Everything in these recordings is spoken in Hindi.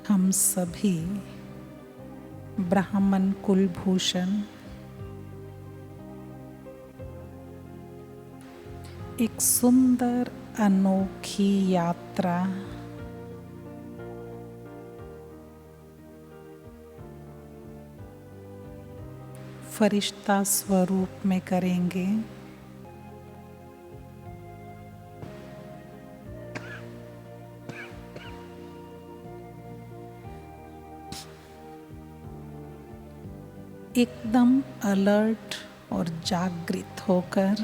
हम सभी ब्राह्मण कुलभूषण एक सुंदर अनोखी यात्रा फरिश्ता स्वरूप में करेंगे। एकदम अलर्ट और जागृत होकर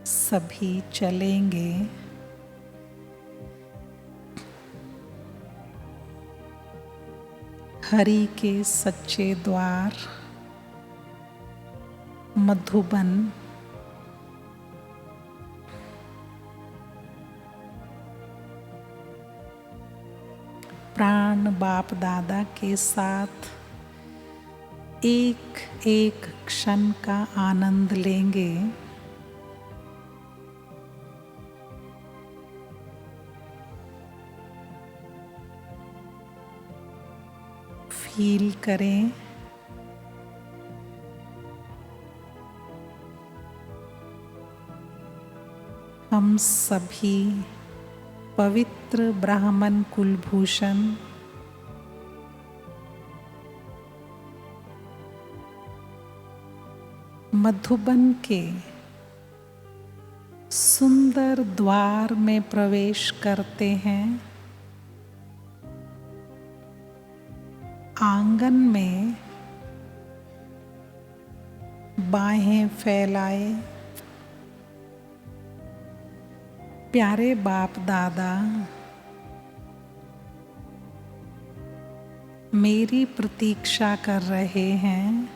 सभी चलेंगे हरि के सच्चे द्वार मधुबन। प्राण बाप दादा के साथ एक एक क्षण का आनंद लेंगे। फील करें हम सभी पवित्र ब्राह्मण कुलभूषण मधुबन के सुंदर द्वार में प्रवेश करते हैं। आंगन में बाहें फैलाए प्यारे बाप दादा मेरी प्रतीक्षा कर रहे हैं।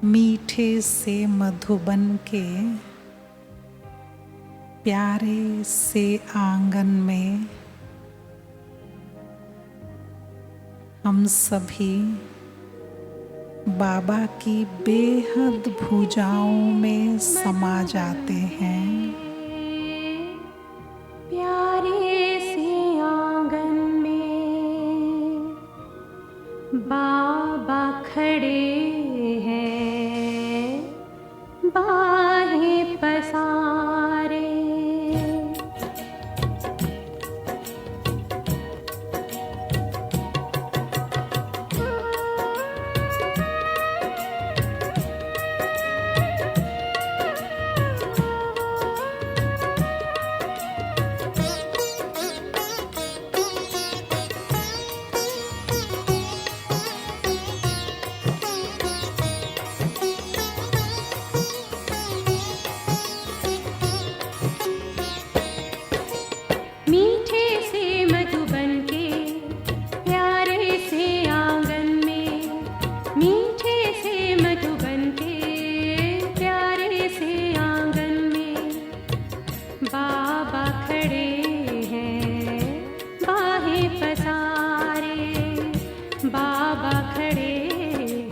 मीठे से मधुबन के प्यारे से आंगन में हम सभी बाबा की बेहद भुजाओं में समा जाते हैं। प्यारे से आंगन में बाबा खड़े हैं, बाहें पसारे। मीठे से मधुबन के प्यारे से आंगन में, मीठे से मधुबन के प्यारे से आंगन में बाबा खड़े हैं, बाहें पसारे। बाबा खड़े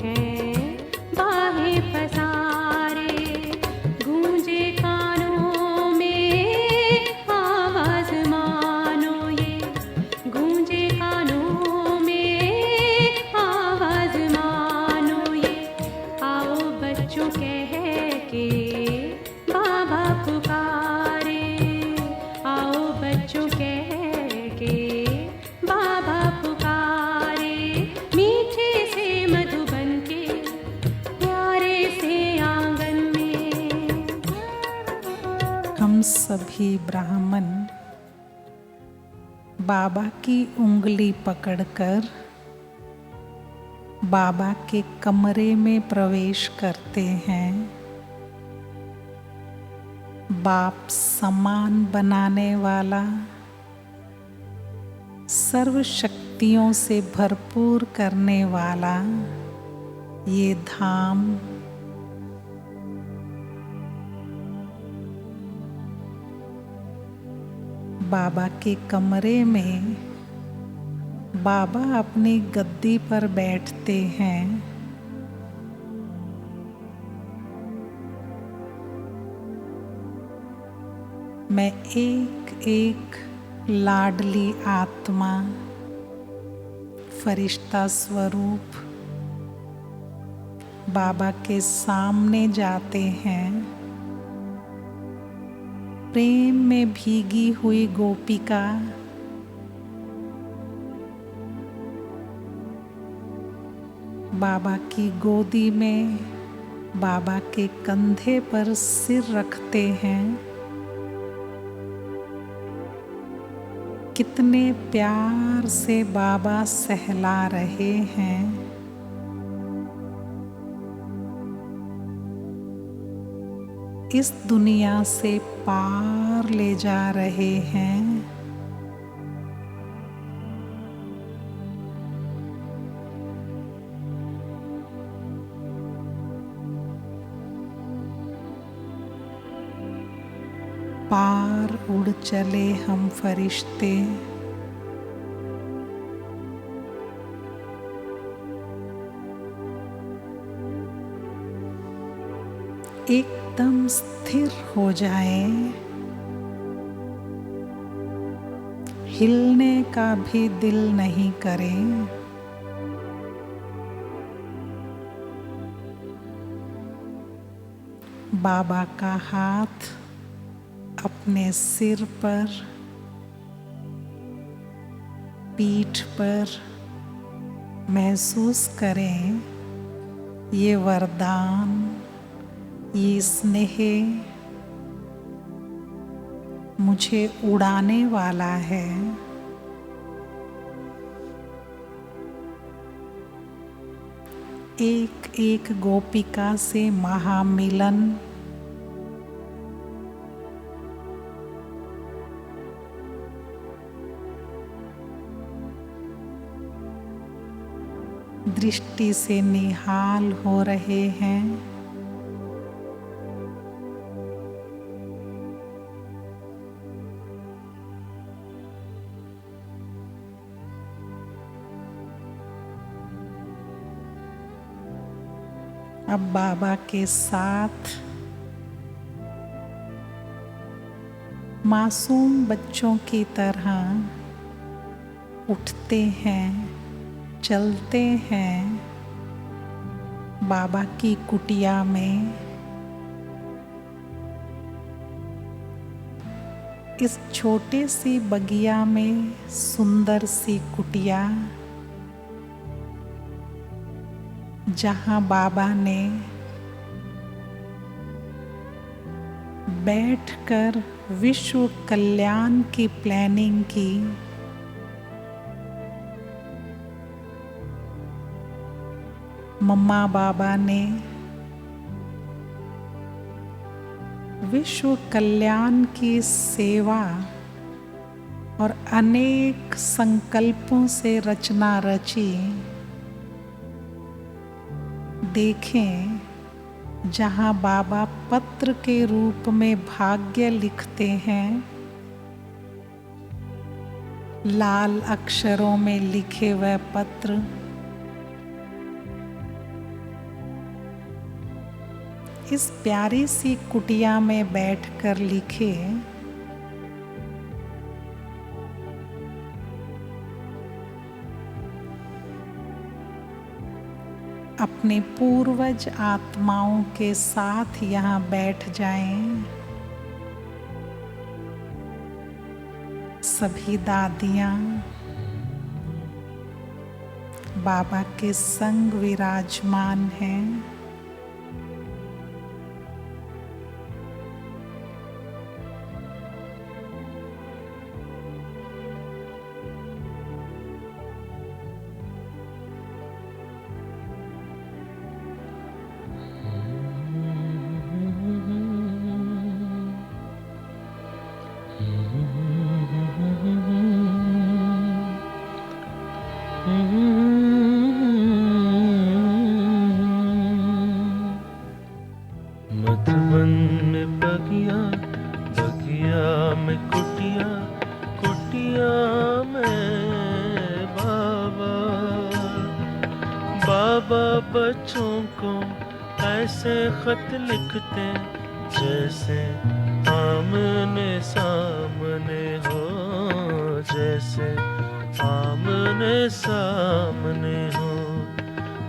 हैं, बाहें पसारे। गूंजे कानों में आवाज मानो ये, गूंजे कानों में आवाज मानो ये। आओ बच्चों कह के बाबा पुकारे, आओ बच्चों कह के बाबा पुकारे। मीठे से मधुबन के प्यारे से आंगन में हम सभी ब्राह्मण बाबा की उंगली पकड़कर बाबा के कमरे में प्रवेश करते हैं। बाप समान बनाने वाला, सर्व शक्तियों से भरपूर करने वाला ये धाम बाबा के कमरे में बाबा अपनी गद्दी पर बैठते हैं। मैं एक एक लाडली आत्मा, फरिश्ता स्वरूप बाबा के सामने जाते हैं। प्रेम में भीगी हुई गोपिका बाबा की गोदी में बाबा के कंधे पर सिर रखते हैं। कितने प्यार से बाबा सहला रहे हैं। इस दुनिया से पार ले जा रहे हैं। पार उड़ चले हम फरिश्ते, एकदम स्थिर हो जाए, हिलने का भी दिल नहीं करे। बाबा का हाथ अपने सिर पर, पीठ पर महसूस करें। ये वरदान, ये स्नेह मुझे उड़ाने वाला है। एक एक गोपिका से महामिलन, दृष्टि से निहाल हो रहे हैं। अब बाबा के साथ मासूम बच्चों की तरह उठते हैं, चलते हैं बाबा की कुटिया में। इस छोटे सी बगिया में सुंदर सी कुटिया, जहाँ बाबा ने बैठकर विश्व कल्याण की प्लानिंग की। मम्मा बाबा ने विश्व कल्याण की सेवा और अनेक संकल्पों से रचना रची। देखें, जहाँ बाबा पत्र के रूप में भाग्य लिखते हैं, लाल अक्षरों में लिखे वह पत्र इस प्यारी सी कुटिया में बैठकर लिखे। अपने पूर्वज आत्माओं के साथ यहाँ बैठ जाएं। सभी दादियाँ बाबा के संग विराजमान हैं। मधुबन में बगिया, बगिया में कुटिया, कुटिया में बाबा। बच्चों को ऐसे खत लिखते जैसे आमने सामने हो, जैसे आमने सामने हो।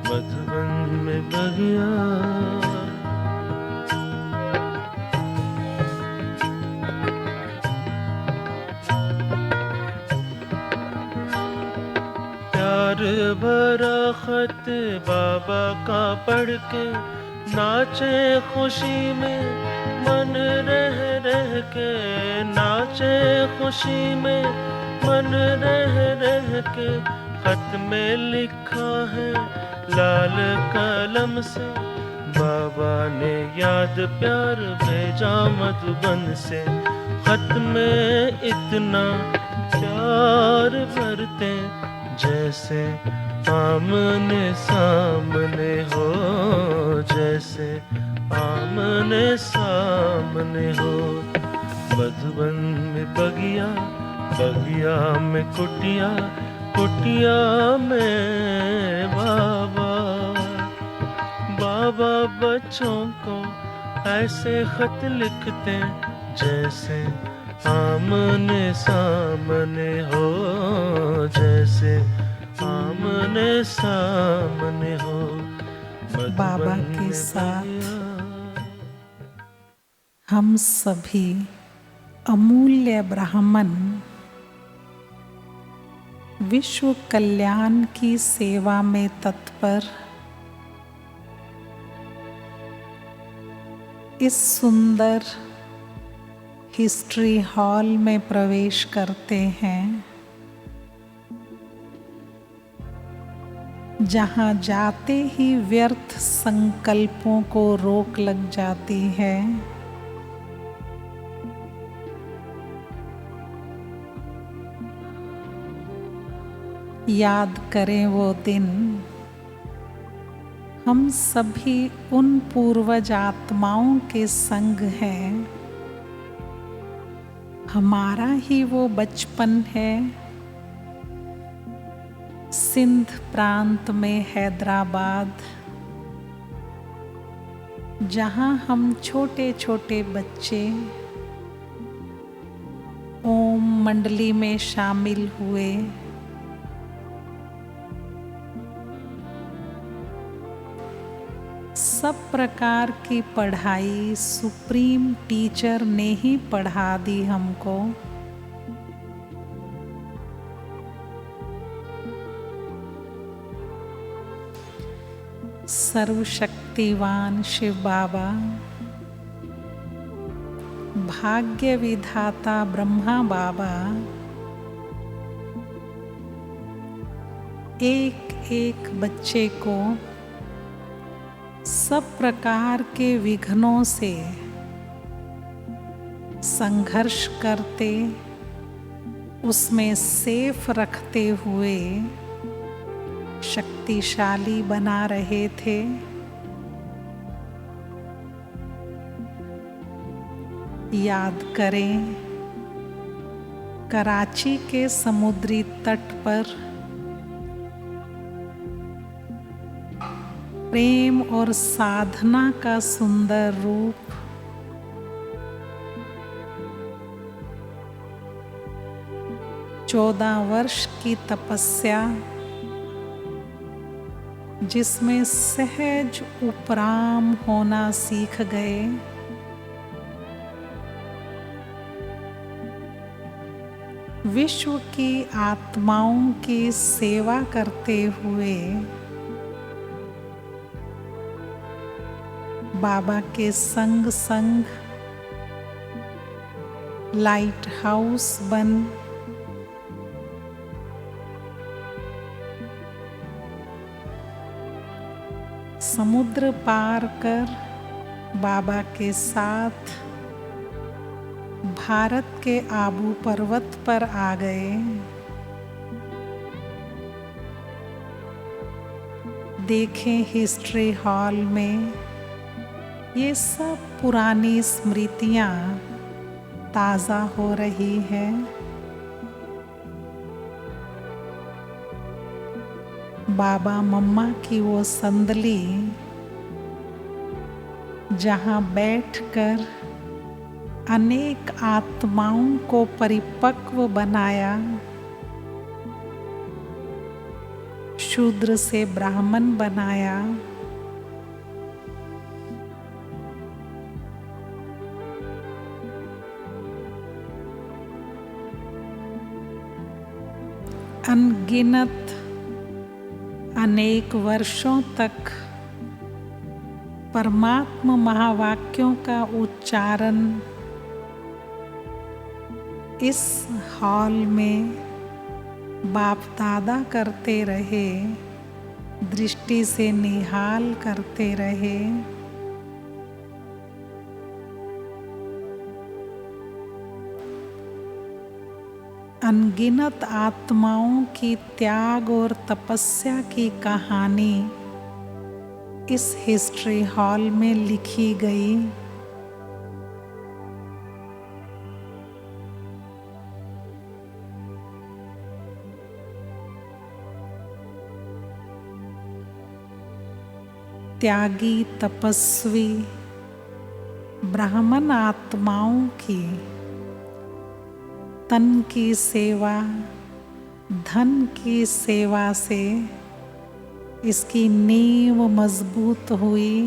मधुबन में बगिया प्यार भरा खत बाबा का पढ़ के नाचे खुशी में मन रह रह के, नाचे खुशी में मन रह रह के। खत में लिखा है लाल कलम से, बाबा ने याद प्यार भेजा मधुबन से। खत में इतना प्यार भरते जैसे आमने सामने हो, जैसे आमने सामने हो। मधुबन में बगिया, बगिया में कुटिया, कुटिया में बाबा। बाबा बच्चों को ऐसे खत लिखते जैसे आमने सामने हो, जैसे आमने सामने हो। बाबा के साथ हम सभी अमूल्य ब्राह्मण विश्व कल्याण की सेवा में तत्पर इस सुंदर हिस्ट्री हॉल में प्रवेश करते हैं, जहाँ जाते ही व्यर्थ संकल्पों को रोक लग जाती है। याद करें वो दिन, हम सभी उन पूर्वज आत्माओं के संग हैं। हमारा ही वो बचपन है, सिंध प्रांत में हैदराबाद, जहाँ हम छोटे छोटे बच्चे ओम मंडली में शामिल हुए। सब प्रकार की पढ़ाई सुप्रीम टीचर ने ही पढ़ा दी हमको। सर्वशक्तिवान शिव बाबा, भाग्य विधाता ब्रह्मा बाबा, एक एक बच्चे को सब प्रकार के विघ्नों से संघर्ष करते, उसमें सेफ रखते हुए शक्तिशाली बना रहे थे। याद करें, कराची के समुद्री तट पर प्रेम और साधना का सुंदर रूप, चौदह वर्ष की तपस्या, जिसमें सहज उपराम होना सीख गए। विश्व की आत्माओं की सेवा करते हुए बाबा के संग संग लाइट हाउस बन समुद्र पार कर बाबा के साथ भारत के आबू पर्वत पर आ गए। देखें हिस्ट्री हॉल में ये सब पुरानी स्मृतियाँ ताज़ा हो रही है। बाबा मम्मा की वो संदली जहाँ बैठकर अनेक आत्माओं को परिपक्व बनाया, शूद्र से ब्राह्मण बनाया, अनगिनत अनेक वर्षों तक परमात्मा महावाक्यों का उच्चारण इस हॉल में बाप दादा करते रहे, दृष्टि से निहाल करते रहे। अनगिनत आत्माओं की त्याग और तपस्या की कहानी इस हिस्ट्री हॉल में लिखी गई। त्यागी तपस्वी ब्राह्मण आत्माओं की तन की सेवा, धन की सेवा से इसकी नींव मजबूत हुई।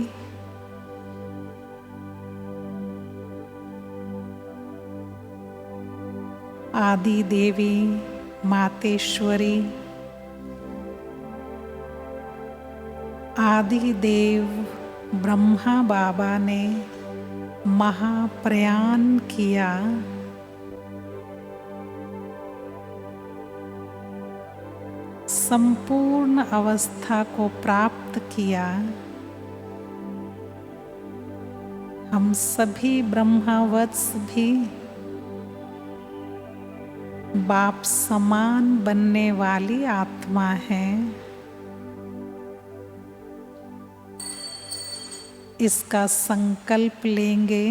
आदि देवी मातेश्वरी, आदि देव ब्रह्मा बाबा ने महाप्रयाण किया। संपूर्ण अवस्था को प्राप्त किया। हम सभी ब्रह्मवत्स भी बाप समान बनने वाली आत्मा हैं। इसका संकल्प लेंगे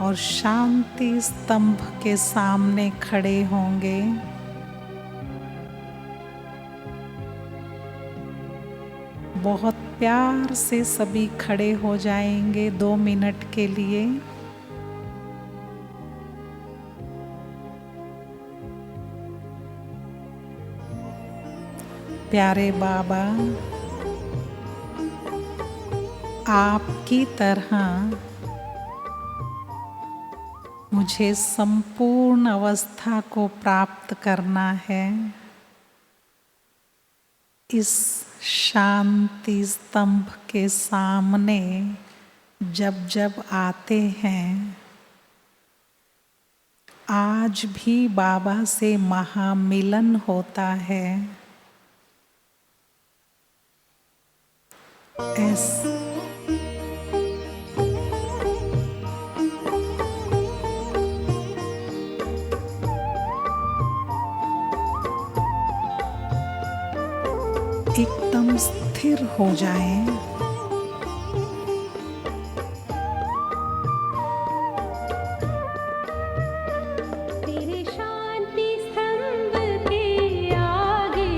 और शांति स्तंभ के सामने खड़े होंगे। बहुत प्यार से सभी खड़े हो जाएंगे 2 मिनट के लिए। प्यारे बाबा, आपकी तरह मुझे संपूर्ण अवस्था को प्राप्त करना है। इस शांति स्तंभ के सामने जब जब आते हैं, आज भी बाबा से महामिलन होता है। एकदम स्थिर हो जाएं। तेरे शांति स्तंभ के आगे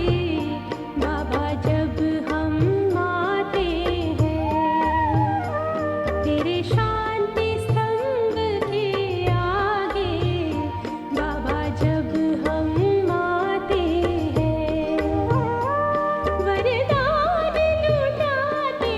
बाबा जब हम आते हैं, तेरे शांति स्तंभ के आगे बाबा जब हम आते हैं, वरदान लुटाते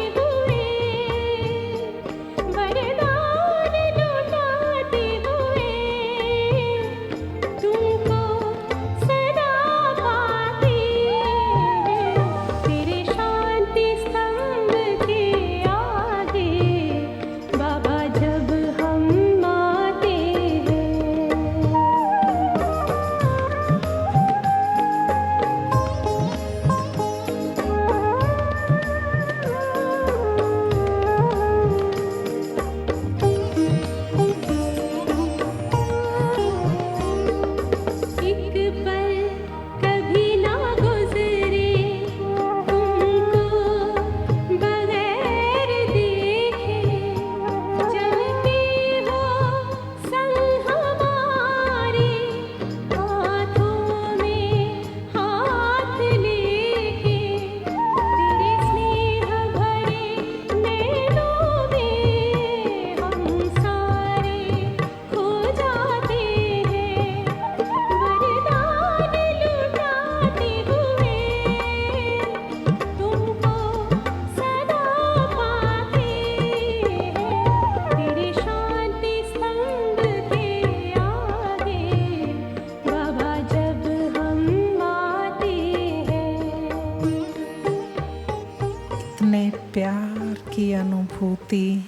प्यार की अनुभूति,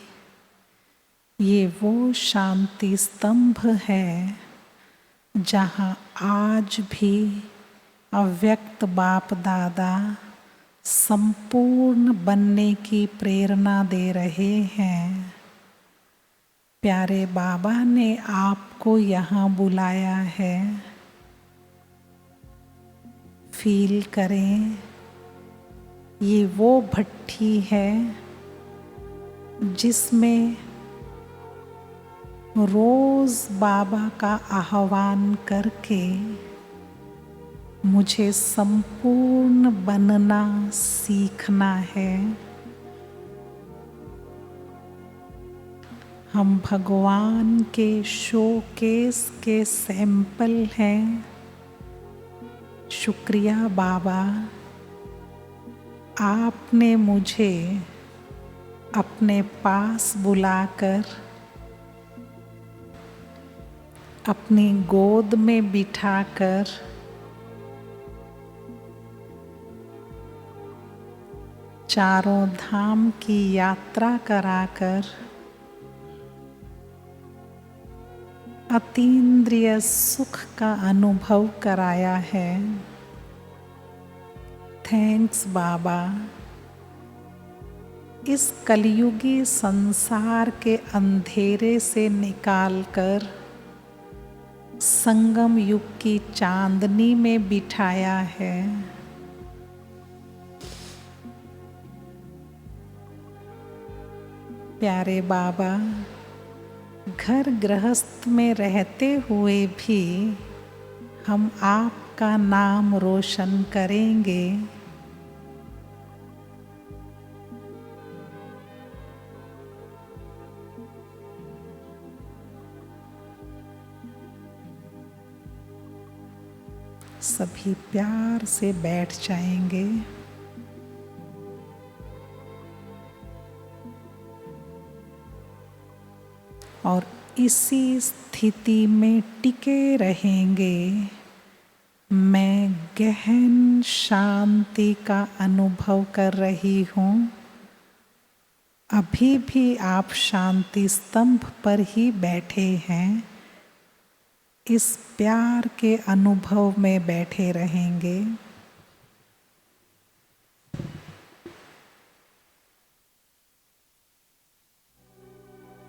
ये वो शांति स्तंभ है जहाँ आज भी अव्यक्त बाप दादा संपूर्ण बनने की प्रेरणा दे रहे हैं। प्यारे बाबा ने आपको यहाँ बुलाया है। फील करें, ये वो भट्ठी है जिसमें रोज बाबा का आह्वान करके मुझे संपूर्ण बनना सीखना है। हम भगवान के शोकेस के सैंपल हैं। शुक्रिया बाबा, आपने मुझे अपने पास बुलाकर अपनी गोद में बिठाकर चारों धाम की यात्रा कराकर अतीन्द्रिय सुख का अनुभव कराया है। थैंक्स बाबा। इस कलयुगी संसार के अंधेरे से निकालकर संगम युग की चांदनी में बिठाया है। प्यारे बाबा, घर गृहस्थ में रहते हुए भी हम आपका नाम रोशन करेंगे। सभी प्यार से बैठ जाएंगे। और इसी स्थिति में टिके रहेंगे। मैं गहन शांति का अनुभव कर रही हूँ। अभी भी आप शांति स्तंभ पर ही बैठे हैं। इस प्यार के अनुभव में बैठे रहेंगे।